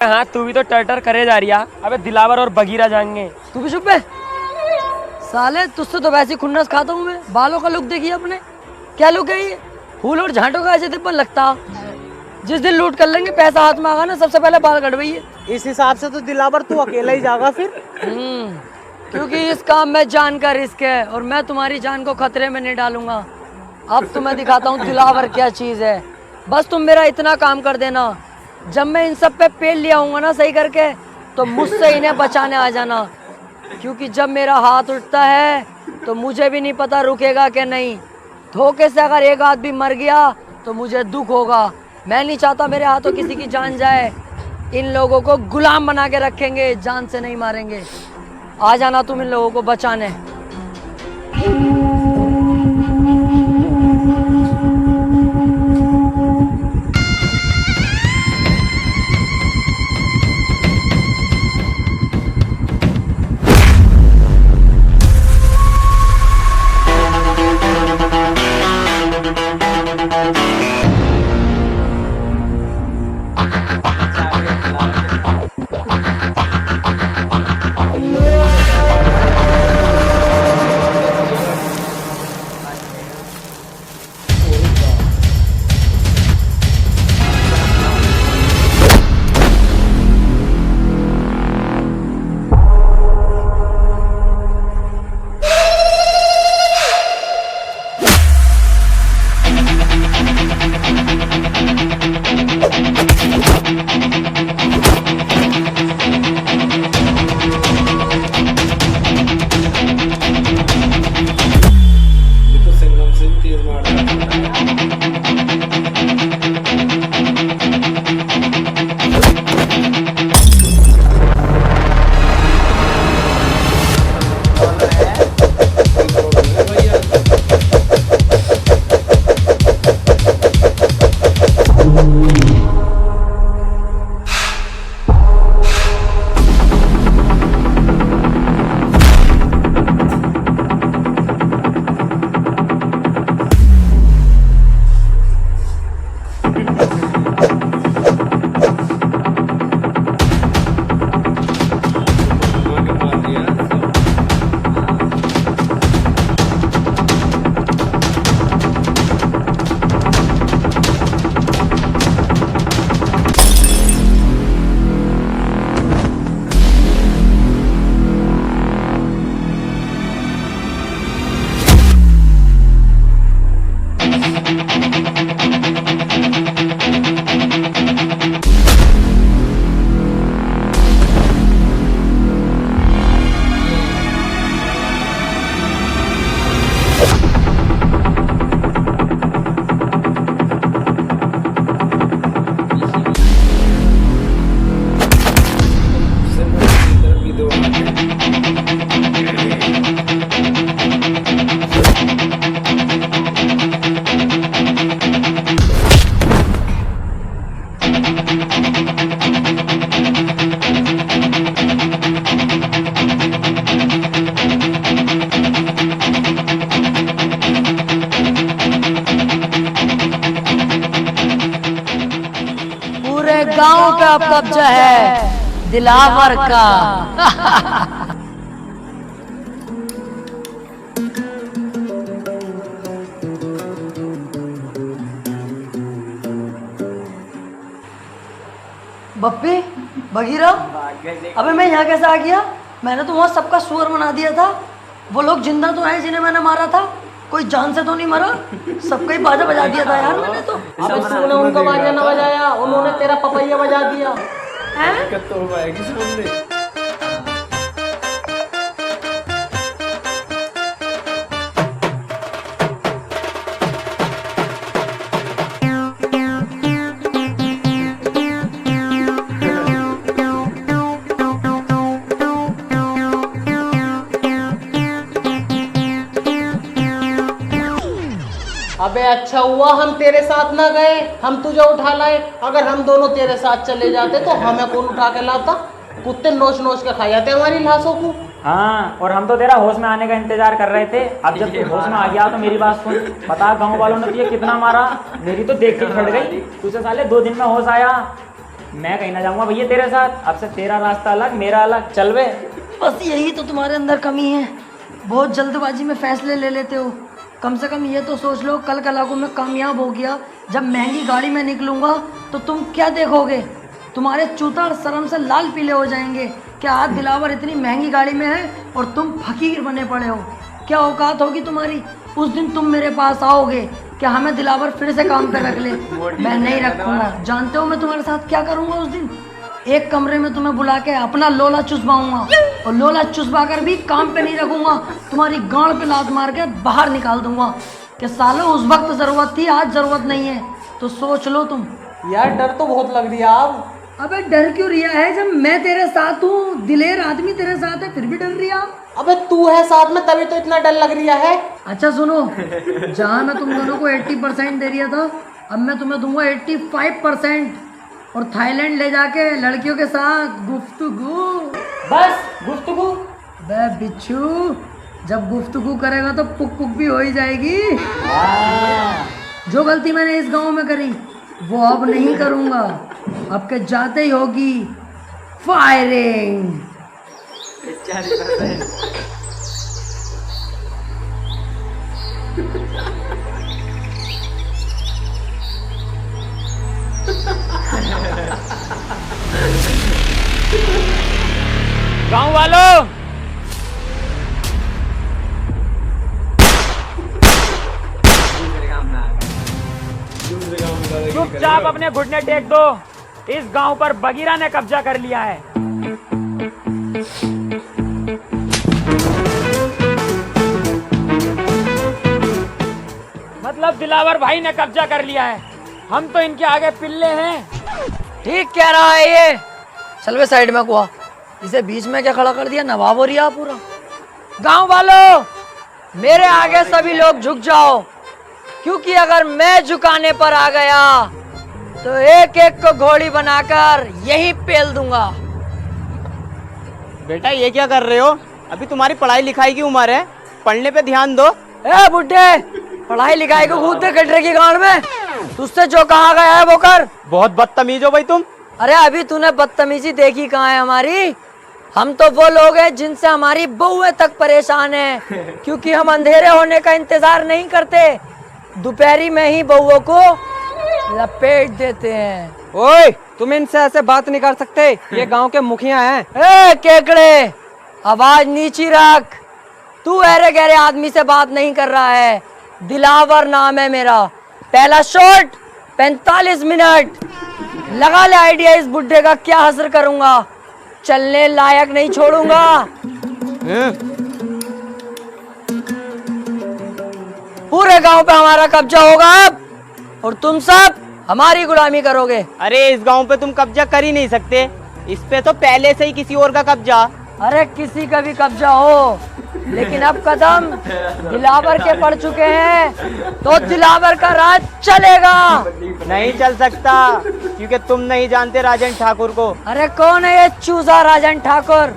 हाँ तू भी तो टर्टर करे जा रही है। अबे दिलावर और बगीरा जाएंगे। तू भी चुप है साले, तुझसे तो वैसे ही खुन्नस खाता हूँ मैं। बालों का लुक देखिए अपने, क्या लुक है ये? फूल और झांटों का ऐसे तिप्पन लगता। जिस दिन लूट कर लेंगे पैसा हाथ में आगा ना, सबसे पहले बाल कटवाइए। इस हिसाब से तो दिलावर तू अकेला ही जाएगा फिर। क्योंकि इस काम में जान का रिस्क है और मैं तुम्हारी जान को खतरे में नहीं डालूंगा। अब तो मैं दिखाता हूँ दिलावर क्या चीज है। बस तुम मेरा इतना काम कर देना, जब मैं इन सब पे पेल लिया आऊंगा ना सही करके, तो मुझसे इन्हें बचाने आ जाना। क्योंकि जब मेरा हाथ उठता है तो मुझे भी नहीं पता रुकेगा कि नहीं। धोखे से अगर एक आदमी मर गया तो मुझे दुख होगा। मैं नहीं चाहता मेरे हाथों किसी की जान जाए। इन लोगों को गुलाम बना के रखेंगे, जान से नहीं मारेंगे। आ जाना तुम इन लोगों को बचाने। पूरे गांव पे अब कब्जा है दिलावर का। बप्पी, बगीरा, अबे मैं यहाँ कैसे आ गया? मैंने तो वहाँ सबका सुअर बना दिया था। वो लोग जिंदा तो हैं जिन्हें मैंने मारा था, कोई जान से तो नहीं मरा। सबका ही बाजा बजा दिया था यार मैंने तो। अबे तूने उनका बाजा न बजाया, उन्होंने तेरा पपैया बजा दिया। अबे अच्छा हुआ हम तेरे साथ ना गए, हम तुझे उठा लाए। अगर हम दोनों तेरे साथ चले जाते तो हमें कौन उठा के लाता? कुत्ते नोच नोच के खा जाते हमारी लाशों को। हाँ, और हम तो तेरा होश में आने का इंतजार कर रहे थे। अब जब तू होश में आ गया तो मेरी बात सुन। बता गांव वालों ने तुझे कितना मारा, मेरी तो देख के फट गई। तुझे साले 2 दिन में होश आया। मैं कहीं ना जाऊंगा भैया तेरे साथ। अब से तेरा रास्ता अलग, मेरा अलग, चल बे। बस यही तो तुम्हारे अंदर कमी है, बहुत जल्दबाजी में फैसले ले लेते हो। कम से कम ये तो सोच लो, कल कला को मैं कामयाब हो गया, जब महंगी गाड़ी में निकलूंगा तो तुम क्या देखोगे? तुम्हारे चूता शर्म से लाल पीले हो जाएंगे। क्या आज दिलावर इतनी महंगी गाड़ी में है और तुम फकीर बने पड़े हो? क्या औकात होगी तुम्हारी? उस दिन तुम मेरे पास आओगे, क्या हमें दिलावर फिर से काम पे रख ले? मैं नहीं रखूंगा। जानते हो मैं तुम्हारे साथ क्या करूंगा उस दिन? एक कमरे में तुम्हें बुला के अपना लोला चुसवाऊंगा, और लोला चुसवा कर भी काम पे नहीं रखूंगा, तुम्हारी गांड पे लात मार के बाहर निकाल दूंगा कि सालों उस वक्त जरूरत थी, आज जरूरत नहीं है। तो सोच लो तुम। यार डर तो बहुत लग रही है आप। अबे डर क्यों रिया है? जब मैं तेरे साथ हूँ, दिलेर आदमी तेरे साथ है, फिर भी डर रिया? अबे तू है साथ में तभी तो इतना डर लग रहा है। अच्छा सुनो, जहाँ मैं तुम दोनों को 80% दे रिया था, अब मैं तुम्हें दूंगा 85%, और थाईलैंड ले जाके लड़कियों के साथ गुफ्तगू। बस गुफ्तगू? बे बिच्छू, जब गुफ्तगू करेगा तो पुक पुक भी हो ही जाएगी। जो गलती मैंने इस गांव में करी वो अब नहीं करूंगा। अब के जाते ही होगी फायरिंग। गांव वालों, चुपचाप अपने घुटने टेक दो। इस गांव पर बगीरा ने कब्जा कर लिया है। मतलब दिलावर भाई ने कब्जा कर लिया है। हम तो इनके आगे पिल्ले हैं। ठीक कह रहा है ये। चल वे साइड में कुआ, इसे बीच में क्या खड़ा कर दिया? नवाब हो रिया पूरा। गांव वालों, मेरे आगे सभी लोग झुक जाओ, क्योंकि अगर मैं झुकाने पर आ गया तो एक एक को घोड़ी बनाकर यहीं पेल दूंगा। बेटा ये क्या कर रहे हो? अभी तुम्हारी पढ़ाई लिखाई की उम्र है, पढ़ने पे ध्यान दो। ए बुड्ढे, पढ़ाई लिखाई को कूदते कटरे की गांड में, तुझसे जो कहा गया है वो कर। बहुत बदतमीज हो भाई तुम। अरे अभी तूने बदतमीजी देखी कहाँ है हमारी? हम तो वो लोग हैं जिनसे हमारी बहुएं तक परेशान हैं, क्योंकि हम अंधेरे होने का इंतजार नहीं करते, दोपहरी में ही बहुओं को लपेट देते हैं। ओए, तुम इनसे ऐसे बात नहीं कर सकते, ये गांव के मुखिया हैं। ए केकड़े, आवाज नीची रख। तू अरे गहरे आदमी से बात नहीं कर रहा है। दिलावर नाम है मेरा। पहला शॉट 45 मिनट। लगा ले आइडिया इस बुड्ढे का क्या हसर करूंगा, चलने लायक नहीं छोड़ूंगा। पूरे गांव पे हमारा कब्जा होगा अब, और तुम सब हमारी गुलामी करोगे। अरे इस गांव पे तुम कब्जा कर ही नहीं सकते, इस पे तो पहले से ही किसी और का कब्जा। अरे किसी का भी कब्जा हो, लेकिन अब कदम दिलावर के पड़ चुके हैं तो दिलावर का राज चलेगा। नहीं चल सकता, क्योंकि तुम नहीं जानते राजन ठाकुर को। अरे कौन है ये चूजा राजन ठाकुर?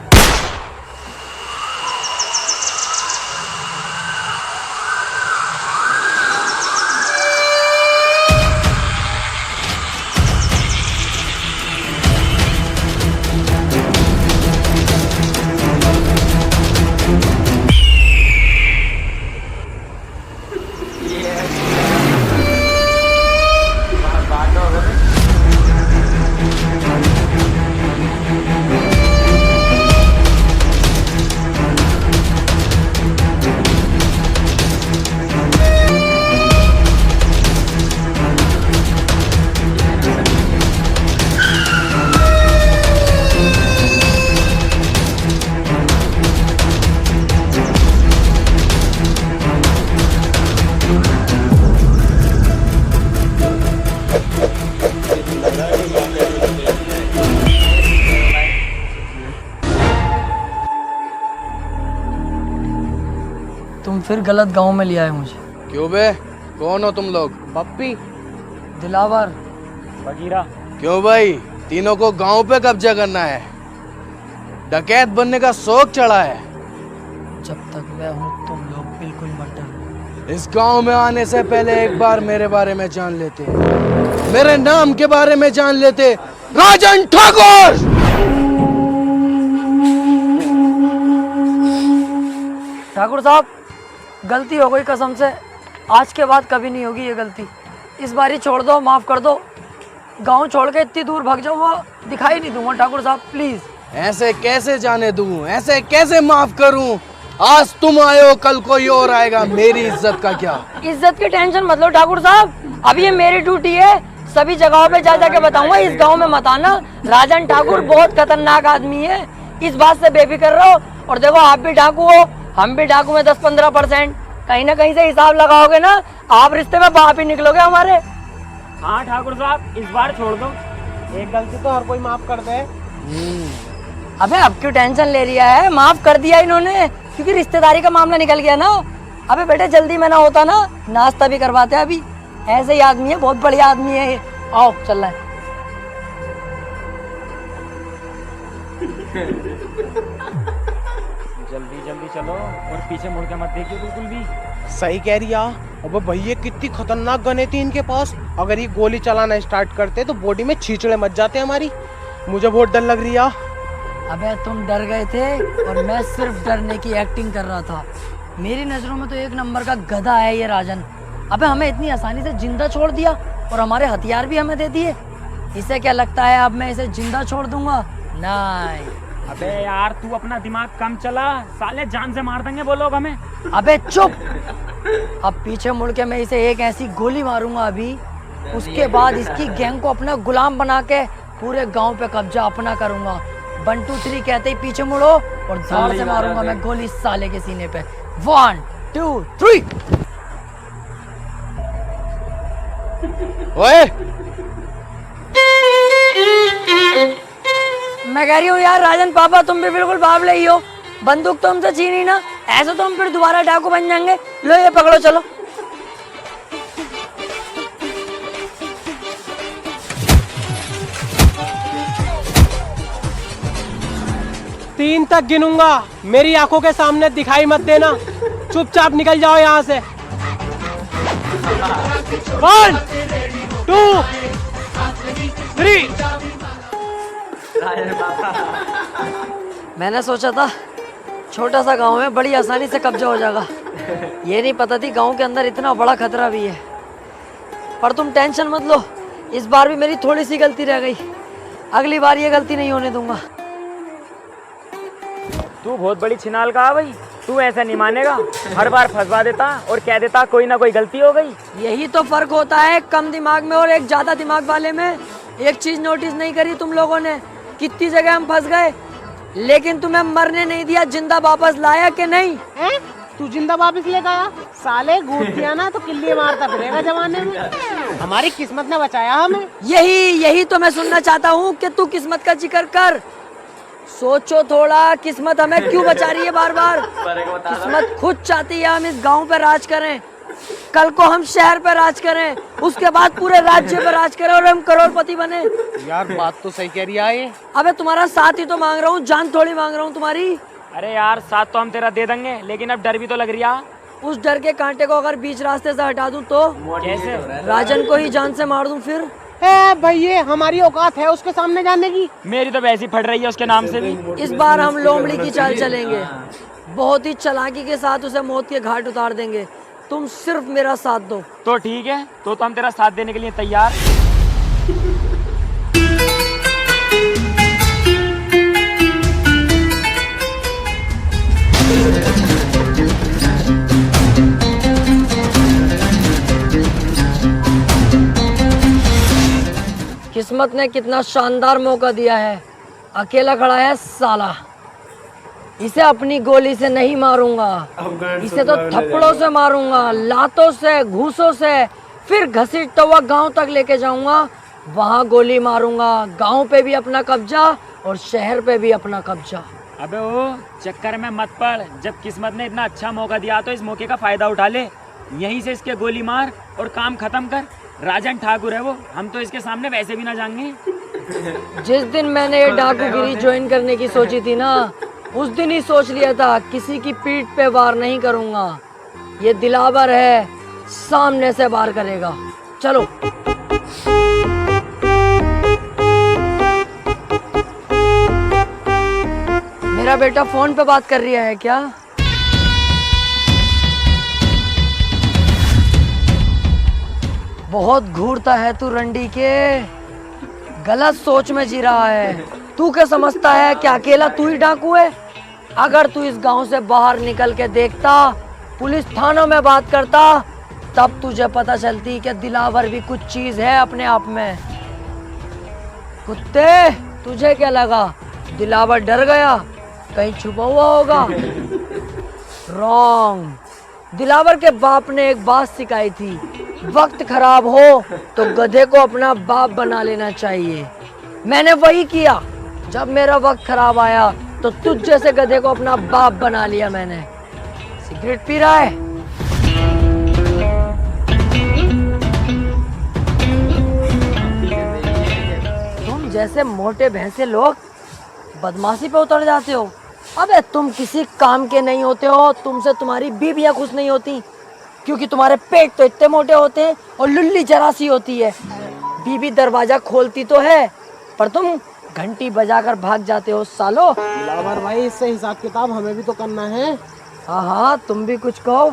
तुम फिर गलत गांव में ले आए मुझे। क्यों बे, कौन हो तुम लोग? पप्पी, दिलावर, बगीरा। क्यों भाई, तीनों को गांव पे कब्जा करना है? डकैत बनने का शौक चढ़ा है? जब तक मैं हूँ तुम लोग बिल्कुल मत डरो। इस गांव में आने से पहले एक बार मेरे बारे में जान लेते, मेरे नाम के बारे में जान लेते, राजन ठाकुर। ठाकुर साहब, गलती हो गई कसम से, आज के बाद कभी नहीं होगी ये गलती। इस बारी छोड़ दो, माफ कर दो। गांव छोड़ के इतनी दूर भाग जाऊंगा, दिखाई नहीं दूंगा ठाकुर साहब, प्लीज। ऐसे कैसे जाने दूं, ऐसे कैसे माफ करूं? आज तुम आए हो, कल कोई और आएगा, मेरी इज्जत का क्या? इज्जत की टेंशन मत लो ठाकुर साहब, अब ये मेरी ड्यूटी है, सभी जगहों पे जा जाके बताऊंगा इस गांव में मत आना, राजन ठाकुर बहुत खतरनाक आदमी है, इस बात से बेफिक्र रहो। और देखो आप भी डाकू हो, हम भी डाकू में 10-15%, कहीं ना कहीं से हिसाब लगाओगे ना, आप रिश्ते में बाप ही निकलोगे हमारे। हाँ ठाकुर साहब, इस बार छोड़ दो। एक गलती तो हर कोई माफ कर दे। अबे अब क्यों टेंशन ले लिया है, माफ कर दिया इन्होंने, क्योंकि रिश्तेदारी का मामला निकल गया ना। अबे बेटे जल्दी में ना होता ना, नाश्ता भी करवाते अभी। ऐसे ही आदमी है, बहुत बढ़िया आदमी है ये। आओ चल रहा है। जल्दी जल्दी चलो और पीछे मुड़ के मत देखिए बिल्कुल भी। सही कह रही है। अब भैया कितनी खतरनाक गने थी इनके पास, अगर ये गोली चलाना स्टार्ट करते तो बॉडी में छींचड़े मच जाते हमारी। मुझे बहुत डर लग रही है। अबे तुम डर गए थे और मैं सिर्फ डरने की एक्टिंग कर रहा था। मेरी नजरों में तो एक नंबर का गधा है ये राजन। अबे हमें इतनी आसानी से जिंदा छोड़ दिया और हमारे हथियार भी हमें दे दिए। इसे क्या लगता है अब मैं इसे जिंदा छोड़ दूंगा? नहीं। अबे यार तू अपना दिमाग कम चला, साले जान से मार देंगे वो लोग हमें। अबे चुप। अब पीछे मुड़ के मैं इसे एक ऐसी गोली मारूंगा अभी, उसके बाद इसकी गैंग को अपना गुलाम बना के पूरे गांव पे कब्जा अपना करूंगा। 1 2 3 कहते ही पीछे मुड़ो और जोर से मारूंगा मैं गोली साले के सीने पे। 1 2 3। ओए मैं कह रही हूँ यार राजन पापा, तुम भी बिल्कुल बावले ही हो। बंदूक तो हमसे छीनी ना, ऐसे तो हम फिर दोबारा डाकू बन जाएंगे। लो ये पकड़ो, चलो। तीन तक गिनूंगा, मेरी आंखों के सामने दिखाई मत देना, चुपचाप निकल जाओ यहाँ से। 1 2 3। मैंने सोचा था छोटा सा गांव में बड़ी आसानी से कब्जा हो जाएगा, ये नहीं पता थी गांव के अंदर इतना बड़ा खतरा भी है। पर तुम टेंशन मत लो, इस बार भी मेरी थोड़ी सी गलती रह गई, अगली बार ये गलती नहीं होने दूंगा। तू बहुत बड़ी छिनाल का है भाई, तू ऐसा नहीं मानेगा, हर बार फंसवा देता और कह देता कोई ना कोई गलती हो गई। यही तो फर्क होता है कम दिमाग में और एक ज्यादा दिमाग वाले में। एक चीज नोटिस नहीं करी तुम लोगों ने, कितनी जगह हम फंस गए लेकिन तुम्हें मरने नहीं दिया, जिंदा वापस लाया कि नहीं? तू जिंदा वापस लेकर आया? साले घूट दिया ना तो किल्ली मारता फिरेगा जमाने में। हमारी किस्मत ने बचाया हमें। यही तो मैं सुनना चाहता हूँ कि तू किस्मत का जिक्र कर। सोचो थोड़ा, किस्मत हमें क्यों बचा रही है बार बार? किस्मत खुद चाहती है हम इस गांव पे राज करें, कल को हम शहर पे राज करें, उसके बाद पूरे राज्य पे राज करें और हम करोड़पति बने। यार बात तो सही कह रही है। अबे तुम्हारा साथ ही तो मांग रहा हूँ, जान थोड़ी मांग रहा हूँ तुम्हारी। अरे यार साथ तो हम तेरा दे देंगे, लेकिन अब डर भी तो लग रही है। उस डर के कांटे को अगर बीच रास्ते से हटा दूं तो कैसे? राजन को ही जान से मार दूं फिर? भैया हमारी औकात है उसके सामने जाने की। मेरी तो वैसी फट रही है उसके नाम से भी। इस बार हम लोमड़ी की चाल चलेंगे, बहुत ही चालाकी के साथ उसे मौत के घाट उतार देंगे। तुम सिर्फ मेरा साथ दो। तो ठीक है, तो हम तेरा साथ देने के लिए तैयार। किस्मत ने कितना शानदार मौका दिया है, अकेला खड़ा है साला। इसे अपनी गोली से नहीं मारूंगा, इसे तो थप्पड़ों से मारूंगा, लातों से, घूसों से, फिर घसीटता हुआ गांव तक लेके जाऊंगा, वहां गोली मारूंगा। गांव पे भी अपना कब्जा और शहर पे भी अपना कब्जा। अबे वो चक्कर में मत पड़, जब किस्मत ने इतना अच्छा मौका दिया तो इस मौके का फायदा उठा ले, यहीं से इसके गोली मार और काम खत्म कर। राजन ठाकुर है वो, हम तो इसके सामने वैसे भी ना जाएंगे। जिस दिन मैंने ये डाकूगिरी ज्वाइन करने की सोची थी ना, उस दिन ही सोच लिया था किसी की पीठ पे वार नहीं करूंगा। ये दिलावर है, सामने से वार करेगा। चलो। मेरा बेटा फोन पे बात कर रहा है क्या? बहुत घूरता है तू रंडी के, गलत सोच में जी रहा है। तू क्या समझता है कि अकेला तू ही डाकू है? अगर तू इस गांव से बाहर निकल के देखता, पुलिस थानों में बात करता, तब तुझे पता चलती कि दिलावर भी कुछ चीज है अपने आप में। कुत्ते, तुझे क्या लगा दिलावर डर गया? कहीं छुपा हुआ होगा? रॉन्ग। दिलावर के बाप ने एक बात सिखाई थी, वक्त खराब हो तो गधे को अपना बाप बना लेना चाहिए। मैंने वही किया। जब मेरा वक्त खराब आया तो तुझ जैसे गधे को अपना बाप बना लिया मैंने। सिगरेट पी रहा है? तुम जैसे मोटे भैंसे लोग बदमाशी पे उतर जाते हो। अबे तुम किसी काम के नहीं होते हो, तुमसे तुम्हारी बीवियां खुश नहीं होती, क्योंकि तुम्हारे पेट तो इतने मोटे होते हैं और लुल्ली जरा सी होती है। बीवी दरवाजा खोलती तो है, पर तुम घंटी बजाकर भाग जाते हो सालो। दिलावर भाई, इससे हिसाब किताब हमें भी तो करना है। हाँ हाँ, तुम भी कुछ कहो,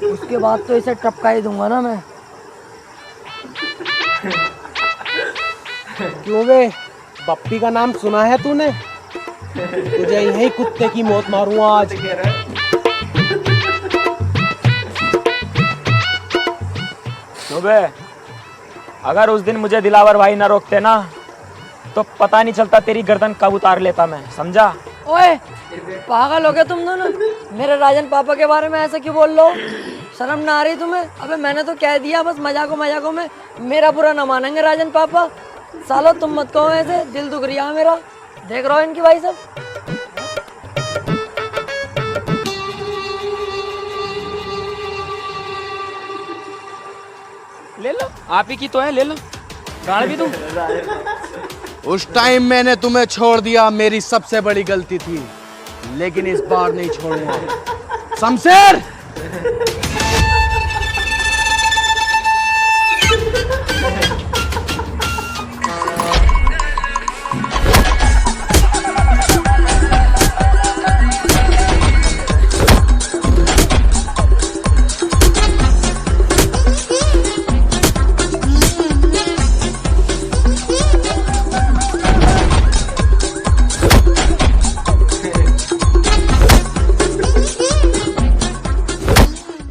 उसके बाद तो इसे टपका ही दूंगा ना मैं। क्यों बे, बप्पी का नाम सुना है तूने? तुझे यही कुत्ते की मौत मारूंगा आज। सुबह अगर उस दिन मुझे दिलावर भाई ना रोकते ना, तो पता नहीं चलता तेरी गर्दन कब उतार लेता मैं, समझा? ओए पागल हो गए तुम दोनों? मेरे राजन पापा के बारे में ऐसा क्यों बोल लो? शर्म ना आ रही तुम्हें? अबे मैंने तो कह दिया, बस मजाकों में मेरा बुरा ना मानेंगे राजन पापा। सालो तुम मत कहो ऐसे, दिल दुख रहा है मेरा। देख रहा हो इनकी भाई सब। ले लो, आप ही की तो है, ले लो। गाड़ भी दूं? उस टाइम मैंने तुम्हें छोड़ दिया, मेरी सबसे बड़ी गलती थी, लेकिन इस बार नहीं छोड़ूंगा। शमशेर,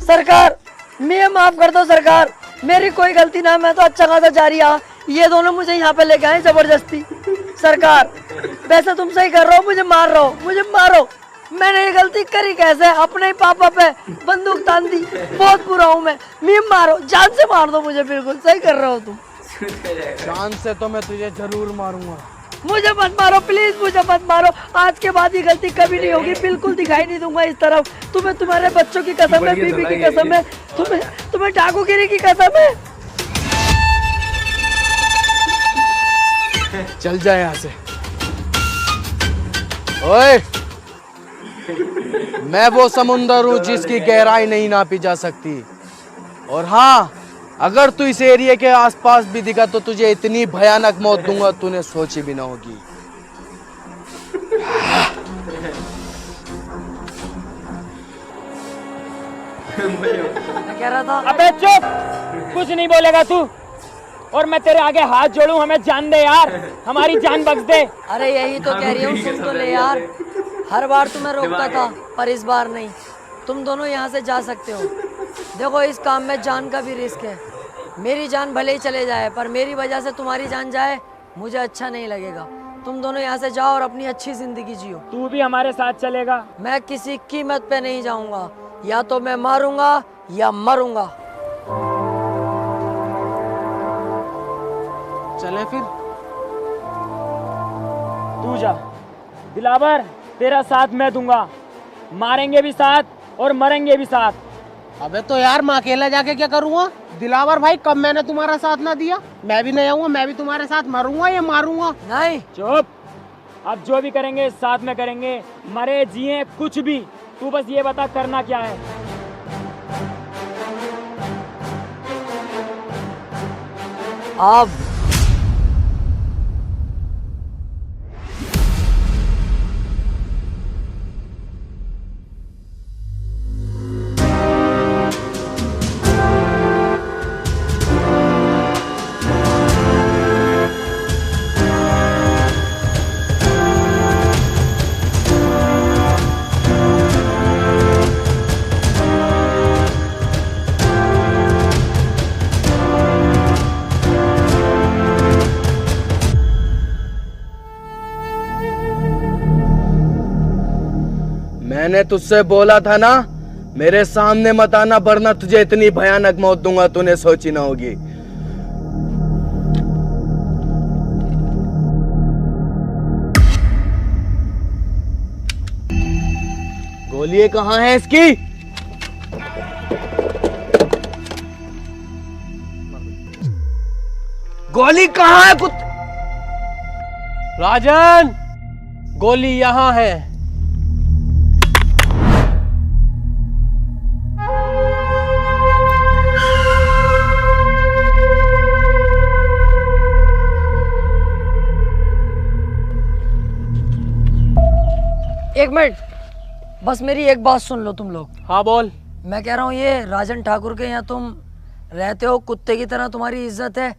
सरकार, मैं माफ कर दो सरकार, मेरी कोई गलती ना, मैं तो अच्छा खासा जा रही। ये दोनों मुझे यहाँ पे लेके आए जबरदस्ती। सरकार, वैसे तुम सही कर रहे हो, मुझे मार रहे हो, मुझे मारो। मैंने ये गलती करी कैसे? अपने ही पापा पे बंदूक तान दी। बहुत बुरा हूँ मैं मारो, जान से मार दो मुझे। बिल्कुल सही कर रहे हो तुम। जान से तो मैं तुझे जरूर मारूंगा। मुझे मत मारो प्लीज, मुझे मत मारो। आज के बाद ये गलती कभी नहीं होगी, बिल्कुल दिखाई नहीं दूंगा इस तरफ। तुम्हें तुम्हारे बच्चों की कसम है, बीबी की कसम है, तुम्हें डाकूगिरी की कसम है। चल जाए यहाँ से। ओए, मैं वो समुंदर हूँ जिसकी गहराई नहीं नापी जा सकती। और हाँ, अगर तू इस एरिया के आसपास भी दिखा तो तुझे इतनी भयानक मौत दूंगा तूने सोची भी ना होगी। मैं कह रहा था, अबे चुप, कुछ नहीं बोलेगा तू। और मैं तेरे आगे हाथ जोड़ूं, हमें जान दे यार, हमारी जान बख्श दे। अरे यही तो कह रही हूँ, सुन तो ले यार। हर बार तुम्हें रोकता था, पर इस बार नहीं। तुम दोनों यहाँ से जा सकते हो। देखो, इस काम में जान का भी रिस्क है। मेरी जान भले ही चले जाए, पर मेरी वजह से तुम्हारी जान जाए, मुझे अच्छा नहीं लगेगा। तुम दोनों यहाँ से जाओ और अपनी अच्छी जिंदगी जियो। तू भी हमारे साथ चलेगा? मैं किसी कीमत पे नहीं जाऊंगा, या तो मैं मारूंगा या मरूंगा। चले फिर। तू जा दिलावर, तेरा साथ मैं दूंगा। मारेंगे भी साथ और मरेंगे भी साथ। अबे तो यार, मैं अकेला जाके क्या करूँगा? दिलावर भाई, कब मैंने तुम्हारा साथ ना दिया? मैं भी नहीं आऊंगा, मैं भी तुम्हारे साथ मरूंगा या मारूंगा? नहीं। चुप, अब जो भी करेंगे साथ में करेंगे, मरे जिए कुछ भी। तू बस ये बता करना क्या है। अब मैंने तुझसे बोला था ना, मेरे सामने मत आना, वरना तुझे इतनी भयानक मौत दूंगा तूने सोची ना होगी। गोली कहाँ है इसकी? गोली कहाँ है राजन, गोली यहाँ है। एक मिनट, बस मेरी एक बात सुन लो तुम लोग। हाँ बोल। मैं कह रहा हूँ ये राजन ठाकुर के यहाँ तुम रहते हो, कुत्ते की तरह तुम्हारी इज्जत है।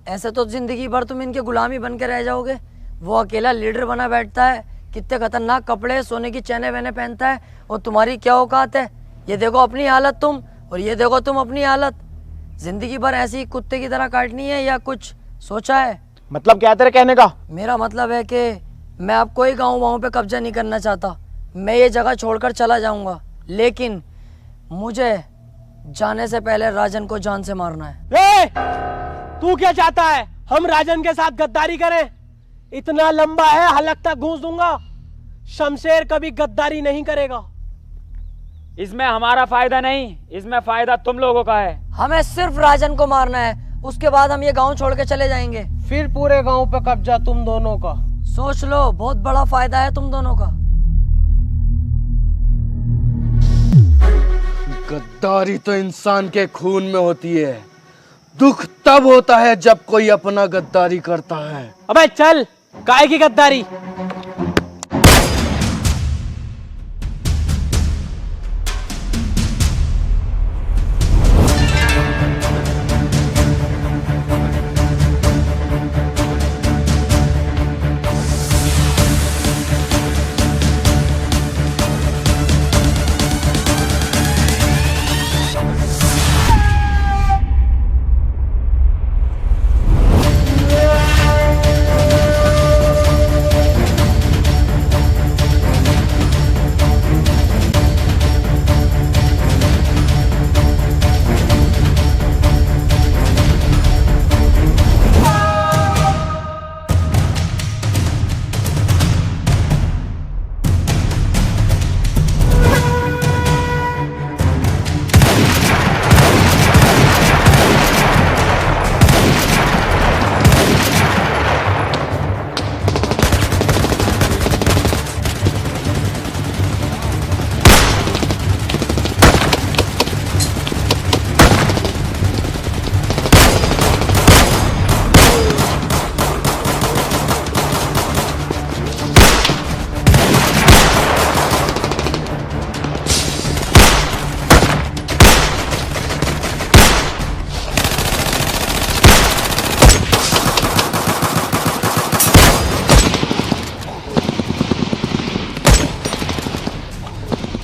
ऐसे तो जिंदगी भर तुम इनके गुलामी बन के रह जाओगे। वो अकेला लीडर बना बैठता है, कितने खतरनाक कपड़े, सोने की चैने वैने पहनता है, और तुम्हारी क्या औकात है। ये देखो अपनी हालत तुम, और ये देखो तुम अपनी हालत। जिंदगी भर ऐसी कुत्ते की तरह काटनी है या कुछ सोचा है? मतलब क्या तेरे कहने का? मेरा मतलब है कि मैं अब कोई गाँव वाँव पे कब्जा नहीं करना चाहता। मैं ये जगह छोड़कर चला जाऊंगा, लेकिन मुझे जाने से पहले राजन को जान से मारना है। तू क्या चाहता है? हम राजन के साथ गद्दारी करें? इतना लंबा है, हलक तक घूस दूंगा। शमशेर कभी गद्दारी नहीं करेगा। इसमें हमारा फायदा नहीं, इसमें फायदा तुम लोगों का है। हमें सिर्फ राजन को मारना है, उसके बाद हम ये गांव छोड़ के चले जाएंगे। फिर पूरे गांव पे कब्जा तुम दोनों का। सोच लो, बहुत बड़ा फायदा है तुम दोनों का। गद्दारी तो इंसान के खून में होती है। दुख तब होता है जब कोई अपना गद्दारी करता है। अबे चल, काहे की गद्दारी?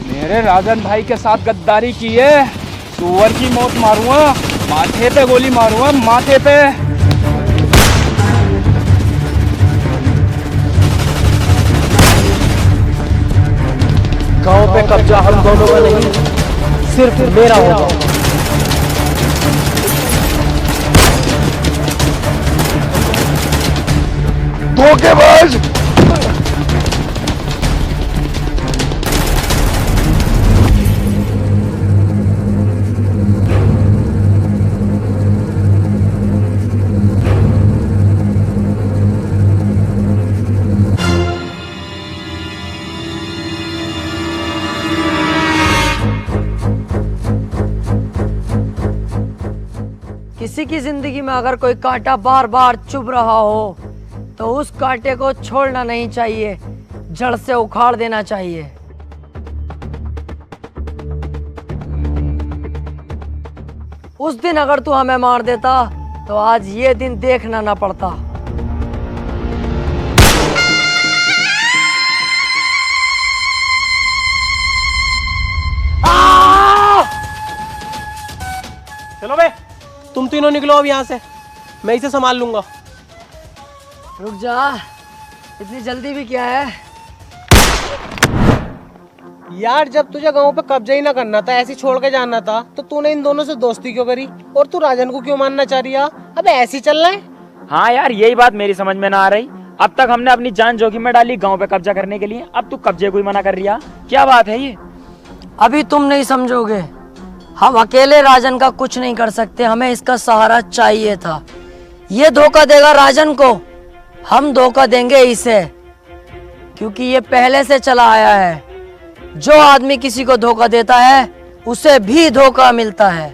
मेरे राजन भाई के साथ गद्दारी की है, सुअर की मौत मारूंगा, माथे पे गोली मारूंगा, माथे पे। गांव पे कब्जा हम दोनों का नहीं, सिर्फ मेरा होगा। धोखेबाज! किसी की जिंदगी में अगर कोई कांटा बार बार चुभ रहा हो तो उस कांटे को छोड़ना नहीं चाहिए, जड़ से उखाड़ देना चाहिए। उस दिन अगर तू हमें मार देता तो आज ये दिन देखना ना पड़ता। चलो बे, तुम तीनों निकलो अब यहाँ से, मैं इसे संभाल लूंगा। रुक जा, इतनी जल्दी भी क्या है? यार जब तुझे गांव पे कब्जा ही ना करना था, ऐसे छोड़ के जाना था, तो तूने इन दोनों से दोस्ती क्यों करी? और तू राजन को क्यों मानना चाह रही है? अबे ऐसे ही चल रहा है। हाँ यार, यही बात मेरी समझ में ना आ रही। अब तक हमने अपनी जान जोखिम में डाली गांव पे कब्जा करने के लिए, अब तू कब्जे को ही मना कर रही है। क्या बात है ये? अभी तुम नहीं समझोगे। हम अकेले राजन का कुछ नहीं कर सकते, हमें इसका सहारा चाहिए था। ये धोखा देगा राजन को, हम धोखा देंगे इसे, क्योंकि ये पहले से चला आया है। जो आदमी किसी को धोखा देता है उसे भी धोखा मिलता है।